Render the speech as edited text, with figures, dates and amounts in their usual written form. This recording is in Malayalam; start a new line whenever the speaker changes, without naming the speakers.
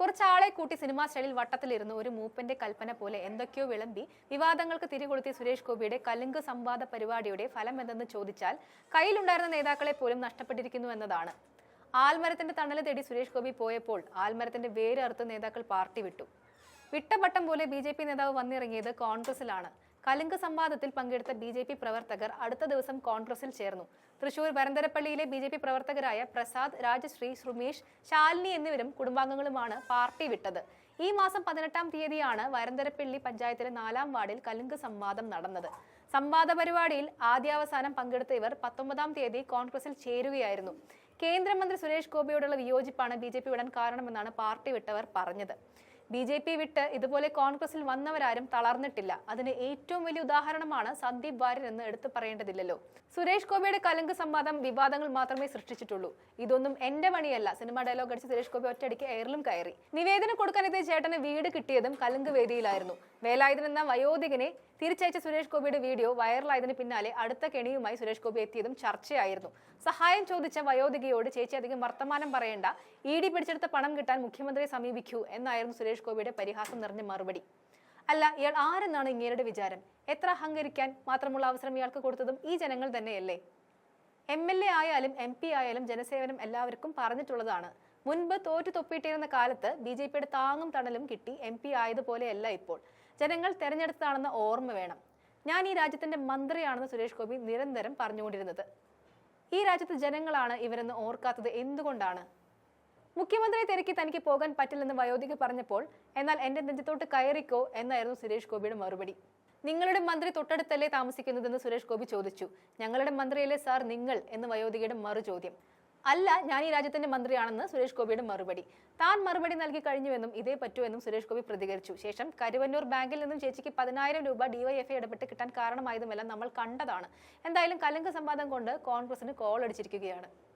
കുറച്ചാളെ കൂട്ടി സിനിമാ സ്റ്റൈലിൽ വട്ടത്തിലിരുന്ന് ഒരു മൂപ്പന്റെ കൽപ്പന പോലെ എന്തൊക്കെയോ വിളമ്പി വിവാദങ്ങൾക്ക് തിരികൊളുത്തിയ സുരേഷ് ഗോപിയുടെ കലുങ്ക് സംവാദ പരിപാടിയുടെ ഫലം എന്തെന്ന് ചോദിച്ചാൽ കയ്യിലുണ്ടായിരുന്ന നേതാക്കളെ പോലും നഷ്ടപ്പെട്ടിരിക്കുന്നു എന്നതാണ്. ആൽമരത്തിന്റെ തണല് തേടി സുരേഷ് ഗോപി പോയപ്പോൾ ആൽമരത്തിന്റെ വേര് അറുത്ത് നേതാക്കൾ പാർട്ടി വിട്ടു. വിട്ടപട്ടം പോലെ ബി.ജെ.പി. നേതാവ് വന്നിറങ്ങിയത് കോൺഗ്രസിലാണ്. കലുങ്ക് സംവാദത്തിൽ പങ്കെടുത്ത ബി.ജെ.പി. പ്രവർത്തകർ അടുത്ത ദിവസം കോൺഗ്രസിൽ ചേർന്നു. തൃശൂർ വരന്തരപ്പള്ളിയിലെ ബി.ജെ.പി. പ്രവർത്തകരായ പ്രസാദ്, രാജശ്രീ, സുമേഷ്, ശാലിനി എന്നിവരും കുടുംബാംഗങ്ങളുമാണ് പാർട്ടി വിട്ടത്. ഈ മാസം 18-ാം തീയതിയാണ് വരന്തരപ്പള്ളി പഞ്ചായത്തിലെ 4-ാം വാർഡിൽ കലുങ്ക് സംവാദം നടന്നത്. സംവാദ പരിപാടിയിൽ ആദ്യാവസാനം പങ്കെടുത്ത ഇവർ 19-ാം തീയതി കോൺഗ്രസിൽ ചേരുകയായിരുന്നു. കേന്ദ്രമന്ത്രി സുരേഷ് ഗോപിയോടുള്ള വിയോജിപ്പാണ് ബി.ജെ.പി. വിടാൻ കാരണമെന്നാണ് പാർട്ടി വിട്ടവർ പറഞ്ഞത്. ബി.ജെ.പി. വിട്ട് ഇതുപോലെ കോൺഗ്രസിൽ വന്നവരാരും തളർന്നിട്ടില്ല. അതിന് ഏറ്റവും വലിയ ഉദാഹരണമാണ് സന്ദീപ് വാര്യർ എന്ന് എടുത്തു പറയേണ്ടതില്ലല്ലോ. സുരേഷ് ഗോപിയുടെ കലുങ്ക് സംവാദം വിവാദങ്ങൾ മാത്രമേ സൃഷ്ടിച്ചിട്ടുള്ളൂ. ഇതൊന്നും എന്റെ പണിയല്ല. സിനിമ ഡയലോഗ് അടിച്ച് സുരേഷ് ഗോപി ഒറ്റയടിക്ക് എയറിലും കയറി. നിവേദനം കൊടുക്കാനെത്തിയ ചേട്ടന് വീട് കിട്ടിയതും കലുങ്ക് വേദിയിലായിരുന്നു. വേലായുധൻ എന്ന വയോധികനെ തിരിച്ചയച്ച സുരേഷ് ഗോപിയുടെ വീഡിയോ വൈറലായതിന് പിന്നാലെ അടുത്ത കെണിയുമായി സുരേഷ് ഗോപി എത്തിയതും ചർച്ചയായിരുന്നു. സഹായം ചോദിച്ച വയോധികയോട് ചേച്ചി അധികം വർത്തമാനം പറയേണ്ട, ഇ.ഡി. പിടിച്ചെടുത്ത പണം കിട്ടാൻ മുഖ്യമന്ത്രിയെ സമീപിക്കൂ എന്നായിരുന്നു സുരേഷ് ഗോപിയുടെ പരിഹാസം നിറഞ്ഞ മറുപടി. അല്ല, ഇയാൾ ആരെന്നാണ് ഇങ്ങേരുടെ വിചാരം? എത്ര അഹങ്കരിക്കാൻ മാത്രമുള്ള അവസരം ഇയാൾക്ക് കൊടുത്തതും ഈ ജനങ്ങൾ തന്നെയല്ലേ? MLA ആയാലും MP ആയാലും ജനസേവനം എല്ലാവർക്കും പറഞ്ഞിട്ടുള്ളതാണ്. മുൻപ് തോറ്റു തൊപ്പിയിട്ടിരുന്ന കാലത്ത് ബി.ജെ.പിയുടെ താങ്ങും തണലും കിട്ടി MP ആയതുപോലെയല്ല ഇപ്പോൾ. ജനങ്ങൾ തെരഞ്ഞെടുത്തതാണെന്ന ഓർമ്മ വേണം. ഞാൻ ഈ രാജ്യത്തിന്റെ മന്ത്രിയാണെന്ന് സുരേഷ് ഗോപി നിരന്തരം പറഞ്ഞുകൊണ്ടിരുന്നത്. ഈ രാജ്യത്തെ ജനങ്ങളാണ് ഇവരെന്ന് ഓർക്കാത്തത് എന്തുകൊണ്ടാണ്? മുഖ്യമന്ത്രിയെ തിരക്കി തനിക്ക് പോകാൻ പറ്റില്ലെന്ന് വയോധിക പറഞ്ഞപ്പോൾ എന്നാൽ എന്റെ നെഞ്ചത്തോട്ട് കയറിക്കോ എന്നായിരുന്നു സുരേഷ് ഗോപിയുടെ മറുപടി. നിങ്ങളുടെ മന്ത്രി തൊട്ടടുത്തല്ലേ താമസിക്കുന്നതെന്ന് സുരേഷ് ഗോപി ചോദിച്ചു. ഞങ്ങളുടെ മന്ത്രിയല്ലേ സാർ നിങ്ങൾ എന്ന് വയോധികയുടെ മറു ചോദ്യം. അല്ല, ഞാൻ ഈ രാജ്യത്തിന്റെ മന്ത്രിയാണെന്ന് സുരേഷ് ഗോപിയുടെ മറുപടി. താൻ മറുപടി നൽകി കഴിഞ്ഞുവെന്നും ഇതേ പറ്റുമെന്നും സുരേഷ് ഗോപി പ്രതികരിച്ചു. ശേഷം കരുവന്നൂർ ബാങ്കിൽ നിന്നും ചേച്ചിക്ക് 10,000 രൂപ DYFI ഇടപെട്ട് കിട്ടാൻ കാരണമായതുമെല്ലാം നമ്മൾ കണ്ടതാണ്. എന്തായാലും കലുങ്ക് സംവാദം കൊണ്ട് കോൺഗ്രസിന് കോൾ അടിച്ചിരിക്കുകയാണ്.